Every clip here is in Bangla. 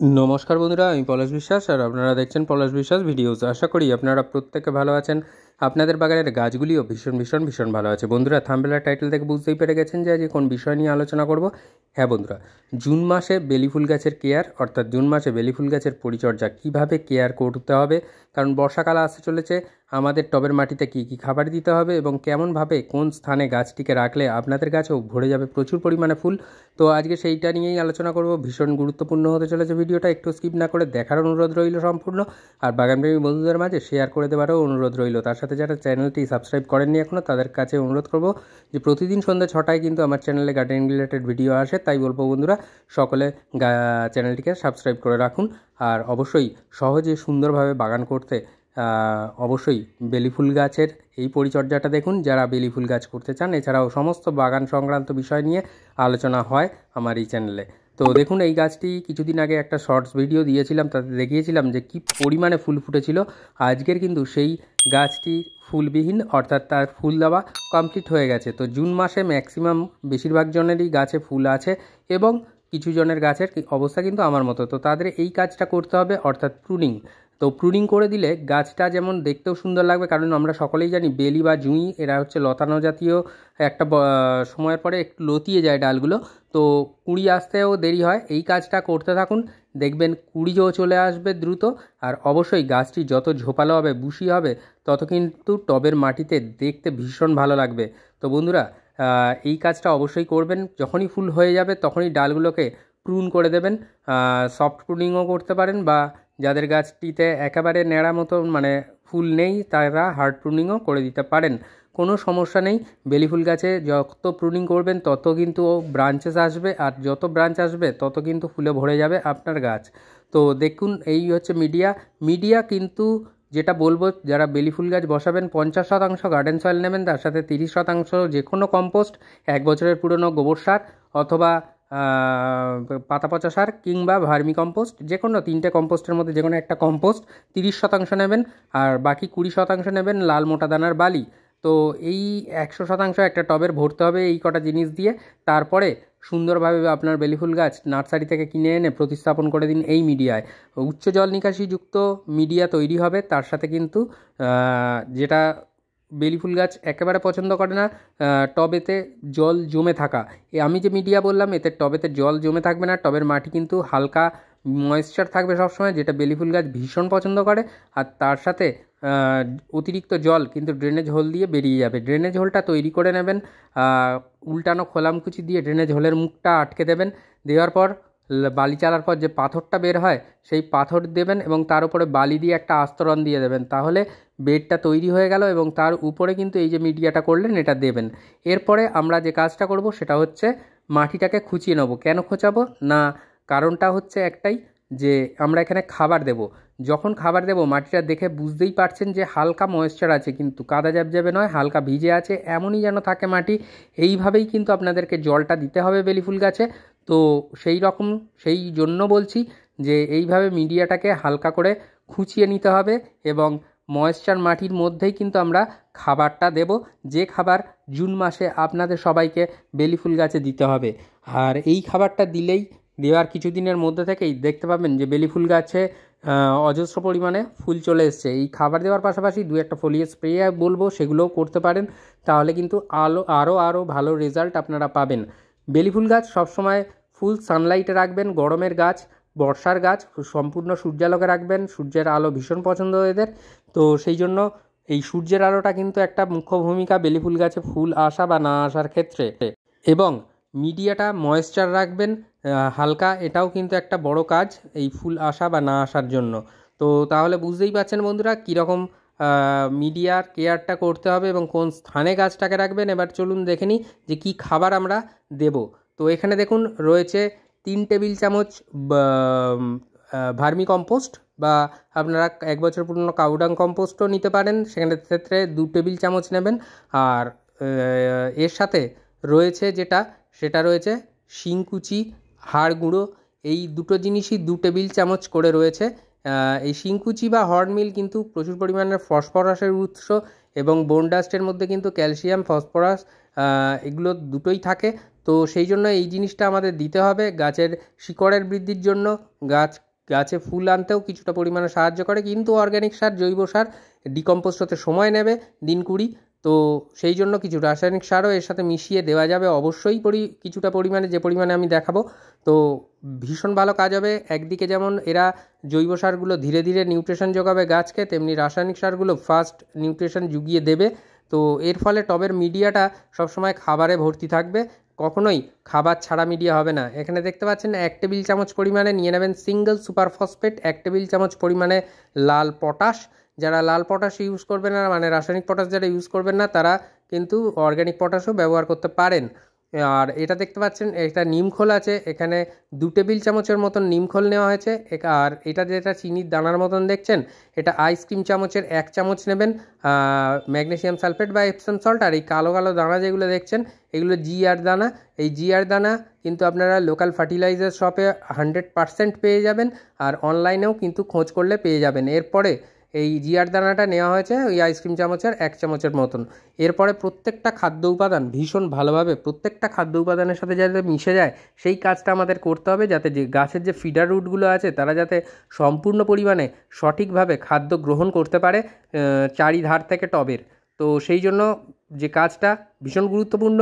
নমস্কার বন্ধুরা, আমি পলাশ বিশ্বাস আর আপনারা দেখছেন পলাশ বিশ্বাস ভিডিওস। আশা করি আপনারা প্রত্যেকে ভালো আছেন। আপনাদের বাগানের গাছগুলিও ভীষণ ভালো আছে। বন্ধুরা, থাম্বনেল টাইটেল থেকে বুঝতেই পেরে গেছেন যে আজকে কোন বিষয় নিয়ে আলোচনা করব। হ্যাঁ বন্ধুরা, জুন মাসে বেলি ফুল গাছের কেয়ার, অর্থাৎ জুন মাসে বেলি ফুল গাছের পরিচর্যা কিভাবে কেয়ার করতে হবে, কারণ বর্ষাকাল আসতে চলেছে। আমাদের টবের মাটিতে কী কী খাবার দিতে হবে এবং কেমনভাবে কোন স্থানে গাছটিকে রাখলে আপনাদের গাছেও ভরে যাবে প্রচুর পরিমাণে ফুল। তো আজকে সেইটা নিয়েই আলোচনা করব। ভীষণ গুরুত্বপূর্ণ হতে চলেছে ভিডিওটা, একটু স্কিপ না করে দেখার অনুরোধ রইল সম্পূর্ণ। আর বাগানপ্রেমী বন্ধুদের মাঝে শেয়ার করে দেওয়ারও অনুরোধ রইল। তার সাথে যারা চ্যানেলটি সাবস্ক্রাইব করেননি এখনও, তাদের কাছে অনুরোধ করব যে প্রতিদিন সন্ধ্যা 6টায় কিন্তু আমার চ্যানেলে গার্ডেনিং রিলেটেড ভিডিও আসে। তাই বলবো বন্ধুরা, সকলে চ্যানেলটিকে সাবস্ক্রাইব করে রাখুন। আর অবশ্যই সহজে সুন্দরভাবে বাগান করতে অবশ্যই বেলি ফুল গাছের এই পরিচর্যাটা দেখুন যারা বেলি ফুল গাছ করতে চান। এছাড়াও সমস্ত বাগান সংক্রান্ত বিষয় নিয়ে আলোচনা হয় আমার এই চ্যানেলে। তো দেখুন, এই গাছটি কিছুদিন আগে একটা শর্টস ভিডিও দিয়েছিলাম, তাতে দেখিয়েছিলাম যে কী পরিমাণে ফুল ফুটেছিল। আজকের কিন্তু সেই গাছটি ফুলবিহীন, অর্থাৎ তার ফুল দেওয়া কমপ্লিট হয়ে গেছে। তো জুন মাসে ম্যাক্সিমাম বেশিরভাগ জনেরই গাছে ফুল আছে এবং কিছু জনের গাছের অবস্থা কিন্তু আমার মতো। তো তাদের এই কাজটা করতে হবে, অর্থাৎ প্রুনিং। তো প্রুনিং করে দিলে গাছটা যেমন দেখতেও সুন্দর লাগবে, কারণ আমরা সকলেই জানি বেলি বা জুঁই এরা হচ্ছে লতানো জাতীয় একটা সময়ের পরে একটু লতিয়ে যায় ডালগুলো। তো কুঁড়ি আসতেও দেরি হয়। এই কাজটা করতে থাকুন, দেখবেন কুঁড়িও চলে আসবে দ্রুত। আর অবশ্যই গাছটি যত ঝোপালো হবে, বুশি হবে, তত কিন্তু টবের মাটিতে দেখতে ভীষণ ভালো লাগবে। তো বন্ধুরা, এই কাজটা অবশ্যই করবেন। যখনই ফুল হয়ে যাবে তখনই ডালগুলোকে প্রুন করে দেবেন। সফট প্রুনিংও করতে পারেন, বা যাদের গাছটিতে একেবারে ন্যাড়া মতো মানে ফুল নেই তারা হার্ড প্রুনিংও করে দিতে পারেন, কোনো সমস্যা নেই। বেলি ফুল গাছে যত প্রুনিং করবেন তত কিন্তু ব্রাঞ্চেস আসবে, আর যত ব্রাঞ্চ আসবে তত কিন্তু ফুলে ভরে যাবে আপনার গাছ। তো দেখুন, এই হচ্ছে মিডিয়া কিন্তু যেটা বলবো, যারা বেলি ফুল গাছ বসাবেন 50% গার্ডেন সয়েল নেবেন, তার সাথে 30% যে কোনো কম্পোস্ট, 1 বছরের পুরনো গোবর সার অথবা পাতা পচা সার কিংবা ভার্মি কম্পোস্ট, যে কোনো 3টে কম্পোস্টের মধ্যে যে কোনো একটা কম্পোস্ট 30% নেবেন। আর বাকি 20% নেবেন লাল মোটা দানার বালি। তো এই 100% একটা টবের ভরতে হবে এই কটা জিনিস দিয়ে। তারপরে সুন্দরভাবে আপনার বেলি ফুল গাছ নার্সারি থেকে কিনে এনে প্রতিস্থাপন করে দিন এই মিডিয়ায়। উচ্চ জল নিকাশিযুক্ত মিডিয়া তৈরি হবে। তার সাথে কিন্তু যেটা বেলি ফুল গাছ একেবারে পছন্দ করে না, টবেতে জল জমে থাকা। আমি যে মিডিয়া বললাম এতে টবেতে জল জমে থাকবে না, টবের মাটি কিন্তু হালকা ময়েশ্চার থাকবে সবসময়, যেটা বেলি ফুল গাছ ভীষণ পছন্দ করে। আর তার সাথে অতিরিক্ত জল কিন্তু ড্রেনেজ হোল দিয়ে বেরিয়ে যাবে। ড্রেনেজ হোলটা তৈরি করে নেবেন, উল্টানো খোলামকুচি দিয়ে ড্রেনেজ হোলের মুখটা আটকে দেবেন। দেওয়ার পর বালি চালার পর যে পাথরটা বের হয় সেই পাথর দেবেন এবং তার উপরে বালি দিয়ে একটা আস্তরণ দিয়ে দেবেন। তাহলে বেডটা তৈরি হয়ে গেল এবং তার উপরে কিন্তু এই যে মিডিয়াটা করলেন এটা দেবেন। এরপরে আমরা যে কাজটা করব সেটা হচ্ছে মাটিটাকে খুঁচিয়ে নেব। কেন খোঁচাবো না, কারণটা হচ্ছে একটাই, যে আমরা এখানে খাবার দেব। যখন খাবার দেব মাটিটা দেখে বুঝতেই পারছেন যে হালকা ময়েশ্চার আছে, কিন্তু কাদা জ্যাবজ্যাবে নয়, হালকা ভিজে আছে, এমনই যেন থাকে মাটি। এইভাবেই কিন্তু আপনাদেরকে জলটা দিতে হবে বেলি ফুল গাছে। তো সেই জন্য বলছি যে এইভাবে মিডিয়াটাকে হালকা করে খুঁচিয়ে নিতে হবে এবং ময়েশ্চার মাটির মধ্যেই কিন্তু আমরা খাবারটা দেব, যে খাবার জুন মাসে আপনাদের সবাইকে বেলি ফুল গাছে দিতে হবে। আর এই খাবারটা দেওয়ার কিছুদিনের মধ্যে থেকেই দেখতে পাবেন যে বেলি ফুল গাছে অজস্র পরিমাণে ফুল চলে এসছে। এই খাবার দেওয়ার পাশাপাশি 2-1 ফোলিয়ার স্প্রে বলবো, সেগুলোও করতে পারেন। তাহলে কিন্তু আরও ভালো রেজাল্ট আপনারা পাবেন। বেলি ফুল গাছ সবসময় ফুল সানলাইটে রাখবেন। গরমের গাছ, বর্ষার গাছ সম্পূর্ণ সূর্যালোকে রাখবেন। সূর্যের আলো ভীষণ পছন্দ এদের। তো সেই জন্য এই সূর্যের আলোটা কিন্তু একটা মুখ্য ভূমিকা বেলি ফুল গাছে ফুল আসা বা না আসার ক্ষেত্রে। এবং মিডিয়াটা ময়েশ্চার রাখবেন হালকা, এটাও কিন্তু একটা বড় কাজ এই ফুল আসা বা না আসার জন্য। তো তাহলে বুঝতেই পারছেন বন্ধুরা কীরকম মিডিয়ার কেয়ারটা করতে হবে এবং কোন স্থানে গাছটাকে রাখবেন। এবার চলুন দেখে নিই যে কী খাবার আমরা দেব। তো এখানে দেখুন রয়েছে 3 টেবিল চামচ ভার্মি কম্পোস্ট, বা আপনারা 1 বছর পুরনো কাউডাং কম্পোস্টও নিতে পারেন, সেখানে ক্ষেত্রে 2 টেবিল চামচ নেবেন। আর এর সাথে রয়েছে সেটা রয়েছে শিংকুচি, হাড় গুঁড়ো। এই দুটো জিনিসই 2 টেবিল চামচ করে রয়েছে। এই শিংকুচি বা হর্নমিল কিন্তু প্রচুর পরিমাণে ফসফরাসের উৎস এবং বোন ডাস্টের মধ্যে কিন্তু ক্যালসিয়াম, ফসফরাস এগুলো দুটোই থাকে। তো সেই জন্য এই জিনিসটা আমাদের দিতে হবে গাছের শিকড়ের বৃদ্ধির জন্য, গাছ গাছে ফুল আনতেও কিছুটা পরিমাণে সাহায্য করে, কিন্তু অর্গ্যানিক সার, জৈব সার ডিকম্পোস্ট হতে সময় নেবে দিন 20। তো সেই জন্য কিছু রাসায়নিক সারও এর সাথে মিশিয়ে দেওয়া যাবে অবশ্যই, কিছুটা পরিমাণে, যে পরিমাণে আমি দেখাবো। তো ভীষণ ভালো কাজ হবে। একদিকে যেমন এরা জৈব সারগুলো ধীরে ধীরে নিউট্রিশন যোগাবে গাছকে, তেমনি রাসায়নিক সারগুলো ফার্স্ট নিউট্রিশন জুগিয়ে দেবে। তো এর ফলে টবের মিডিয়াটা সবসময় খাবারে ভর্তি থাকবে, কখনোই খাবার ছাড়া মিডিয়া হবে না। এখানে দেখতে পাচ্ছেন 1 টেবিল চামচ পরিমাণে নিয়ে নেবেন সিঙ্গেল সুপার ফসফেট, 1 টেবিল চামচ পরিমাণে লাল পটাশ। যারা লাল পটাশ ইউজ করবেন না, মানে রাসায়নিক পটাশ যারা ইউজ করবেন না, তারা কিন্তু অর্গ্যানিক পটাশও ব্যবহার করতে পারেন। আর এটা দেখতে পাচ্ছেন এটা নিমখোল আছে, এখানে 2 টেবিল চামচের মতন নিমখোল নেওয়া হয়েছে। আর এটা যেটা চিনির দানার মতন দেখছেন, এটা আইসক্রিম চামচের 1 চামচ নেবেন ম্যাগনেসিয়াম সালফেট বা এপসম সল্ট। আর এই কালো কালো দানা যেগুলো দেখছেন, এগুলো জিআর দানা। এই জিআর দানা কিন্তু আপনারা লোকাল ফার্টিলাইজার শপে 100% পেয়ে যাবেন, আর অনলাইনেও কিন্তু খোঁজ করলে পেয়ে যাবেন। এরপরে এই জিআর দানাটা নেওয়া হয়েছে ওই আইসক্রিম চামচের 1 চামচের মতন। এরপরে প্রত্যেকটা খাদ্য উপাদান ভীষণ ভালোভাবে প্রত্যেকটা খাদ্য উপাদানের সাথে যাতে মিশে যায়, সেই কাজটা আমাদের করতে হবে, যাতে যে গাছের যে ফিডার রুটগুলো আছে তারা যাতে সম্পূর্ণ পরিমাণে সঠিকভাবে খাদ্য গ্রহণ করতে পারে চারিধার থেকে টবের। তো সেই জন্য যে কাজটা ভীষণ গুরুত্বপূর্ণ,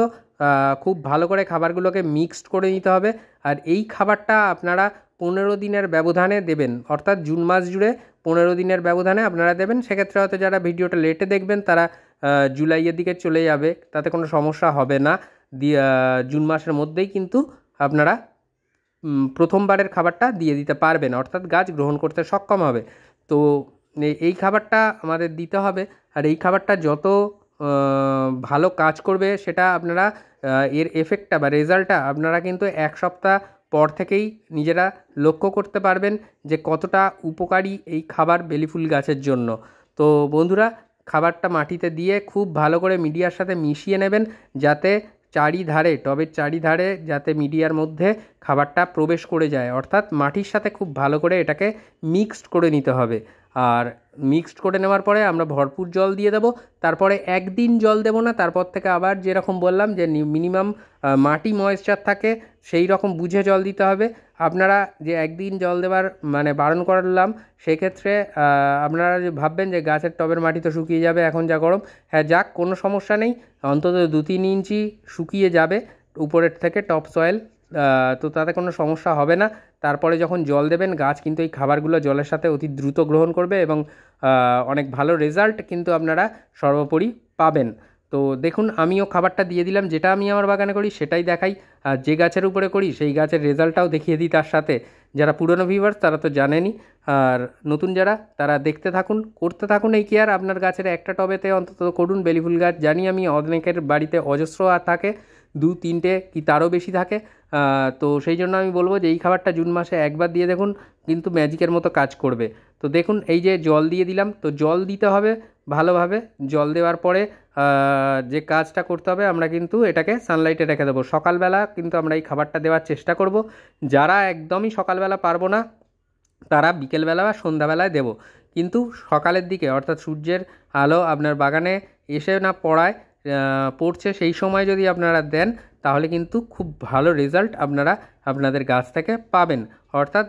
খুব ভালো করে খাবারগুলোকে মিক্সড করে নিতে হবে। আর এই খাবারটা আপনারা 15 দিনের ব্যবধানে দেবেন, অর্থাৎ জুন মাস জুড়ে 15 দিনের ব্যবধানে আপনারা দেবেন। সেক্ষেত্রে হয়তো যারা ভিডিওটা লেটে দেখবেন তারা জুলাইয়ের দিকে চলে যাবে, তাতে কোনো সমস্যা হবে না। জুন মাসের মধ্যেই কিন্তু আপনারা প্রথমবারের খাবারটা দিয়ে দিতে পারবেন, অর্থাৎ গাছ গ্রহণ করতে সক্ষম হবে। তো এই খাবারটা আমাদের দিতে হবে। আর এই খাবারটা যত ভালো কাজ করবে, সেটা আপনারা এর এফেক্টটা বা রেজাল্টটা আপনারা কিন্তু 1 সপ্তাহ পর থেকেই নিজেরা লক্ষ্য করতে পারবেন যে কতটা উপকারী এই খাবার বেলিফুল গাছের জন্য। তো বন্ধুরা, খাবারটা মাটিতে দিয়ে খুব ভালো করে মিডিয়ার সাথে মিশিয়ে নেবেন, যাতে চারিধারে, টবের চারিধারে যাতে মিডিয়ার মধ্যে খাবারটা প্রবেশ করে যায়, অর্থাৎ মাটির সাথে খুব ভালো করে এটাকে মিক্সড করে নিতে হবে। আর মিক্সড করে নেওয়ার পরে আমরা ভরপুর জল দিয়ে দেবো। তারপরে একদিন জল দেবো না, তারপর থেকে আবার যেরকম বললাম যে মিনিমাম মাটি ময়েশ্চার থাকে সেই রকম বুঝে জল দিতে হবে। আপনারা যে একদিন জল দেওয়ার মানে বারণ করলাম, সেক্ষেত্রে আপনারা যে ভাববেন যে গাছের টবের মাটি তো শুকিয়ে যাবে এখন যা গরম, হ্যাঁ যাক, কোনো সমস্যা নেই, অন্তত 2-3 ইঞ্চি শুকিয়ে যাবে উপরের থেকে টপ সয়েল, তো তাতে কোনো সমস্যা হবে না। তারপরে যখন জল দেবেন, গাছ কিন্তু এই খাবারগুলো জলের সাথে অতি দ্রুত গ্রহণ করবে এবং অনেক ভালো রেজাল্ট কিন্তু আপনারা সর্বোপরি পাবেন। তো দেখুন, আমিও খাবারটা দিয়ে দিলাম, যেটা আমি আমার বাগানে করি সেটাই দেখাই, আর যে গাছের উপরে করি সেই গাছের রেজাল্টটাও দেখিয়ে দিই তার সাথে। যারা পুরনো ভিউয়ার্স তারা তো জানেনই, আর নতুন যারা তারা দেখতে থাকুন, করতে থাকুন এই কেয়ার। আপনার গাছের একটা টবেতে অন্তত করুন বেলিফুল গাছ। জানি আমি অনেকের বাড়িতে অজস্র আর থাকে, 2-3টে কি তারও বেশি থাকে। তো সেই জন্য আমি বলবো যে এই খাবারটা জুন মাসে একবার দিয়ে দেখুন, কিন্তু ম্যাজিকের মতো কাজ করবে। তো দেখুন, এই যে জল দিয়ে দিলাম, তো জল দিতে হবে ভালোভাবে। জল দেওয়ার পরে যে কাজটা করতে হবে, আমরা কিন্তু এটাকে সানলাইটে রেখে দেবো। সকালবেলা কিন্তু আমরা এই খাবারটা দেওয়ার চেষ্টা করব। যারা একদমই সকালবেলা পারবো না, তারা বিকেলবেলা বা সন্ধ্যাবেলায় দেবো। কিন্তু সকালের দিকে, অর্থাৎ সূর্যের আলো আপনার বাগানে এসে না পড়ছে সেই সময় যদি আপনারা দেন, তাহলে কিন্তু খুব ভালো রেজাল্ট আপনারা আপনাদের গাছ থেকে পাবেন, অর্থাৎ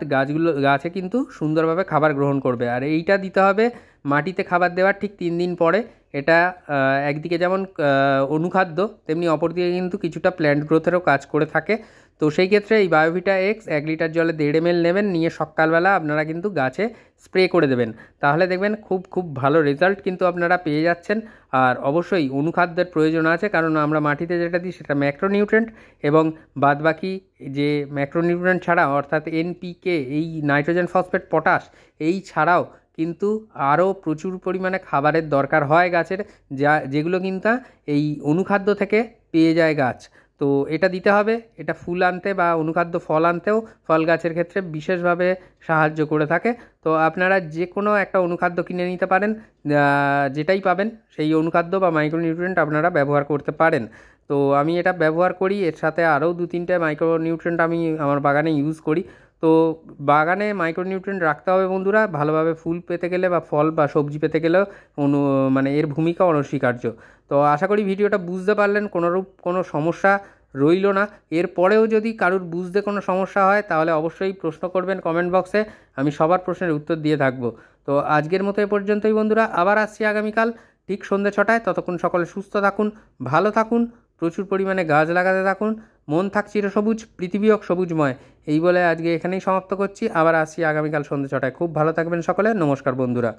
গাছে কিন্তু সুন্দরভাবে খাবার গ্রহণ করবে। আর এইটা দিতে হবে মাটিতে খাবার দেওয়ার ঠিক 3 দিন পরে। এটা একদিকে যেমন অনুখাদ্য, তেমনি অপরদিকে কিন্তু কিছুটা প্ল্যান্ট গ্রোথেরও কাজ করে থাকে। তো সেই ক্ষেত্রে এই বায়োভিটা এক্স 1 লিটার জলে 1.5 ml নেবেন, নিয়ে সকালবেলা আপনারা কিন্তু গাছে স্প্রে করে দেবেন। তাহলে দেখবেন খুব ভালো রেজাল্ট কিন্তু আপনারা পেয়ে যাচ্ছেন। আর অবশ্যই অনুখাদ্যের প্রয়োজন আছে, কারণ আমরা মাটিতে যেটা দিই সেটা ম্যাক্রোনিউট্রেন্ট, এবং বাদবাকি যে ম্যাক্রোনিউট্রেন্ট ছাড়া, অর্থাৎ এনপিকে, এই নাইট্রোজেন, ফসফেট, পটাশ, এই ছাড়াও কিন্তু আরও প্রচুর পরিমাণে খাবারের দরকার হয় গাছের, যেগুলো কিন্তু এই অনুখাদ্য থেকে পেয়ে যায় গাছ। তো এটা দিতে হবে। এটা ফুল আনতে বা অনুখাদ্য ফল আনতেও ফল গাছের ক্ষেত্রে বিশেষভাবে সাহায্য করে থাকে। তো আপনারা যে কোনো একটা অনুখাদ্য কিনে নিতে পারেন, যেটাই পাবেন সেই অনুখাদ্য বা মাইক্রোনিউট্রিয়েন্ট আপনারা ব্যবহার করতে পারেন। তো আমি এটা ব্যবহার করি, এর সাথে আরও 2-3টে মাইক্রোনিউট্রিয়েন্ট আমি আমার বাগানে ইউজ করি। তো বাগানে মাইক্রোনিউট্রিয়েন্ট রাখতে হবে বন্ধুরা, ভালোভাবে ফুল পেতে গেলে বা ফল বা সবজি পেতে গেলেও মানে এর ভূমিকা অনস্বীকার্য। তো আশা করি ভিডিওটা বুঝতে পারলেন। কোনো সমস্যা রইলো না। এরপরেও যদি কারুর বুঝতে কোনো সমস্যা হয় তাহলে অবশ্যই প্রশ্ন করবেন কমেন্ট বক্সে, আমি সবার প্রশ্নের উত্তর দিয়ে থাকবো। তো আজকের মতো এ পর্যন্তই বন্ধুরা, আবার আসছি আগামীকাল ঠিক সন্ধ্যে 6টায়। ততক্ষণ সকলে সুস্থ থাকুন, ভালো থাকুন, প্রচুর পরিমাণে গাছ লাগাতে থাকুন। মন থাক চিরসবুজ, পৃথিবী হোক সবুজময়। এই বলে আজকে এখানেই সমাপ্ত করছি। আবার আসছি আগামীকাল সন্ধ্যে 6টায়। খুব ভালো থাকবেন সকলে। নমস্কার বন্ধুরা।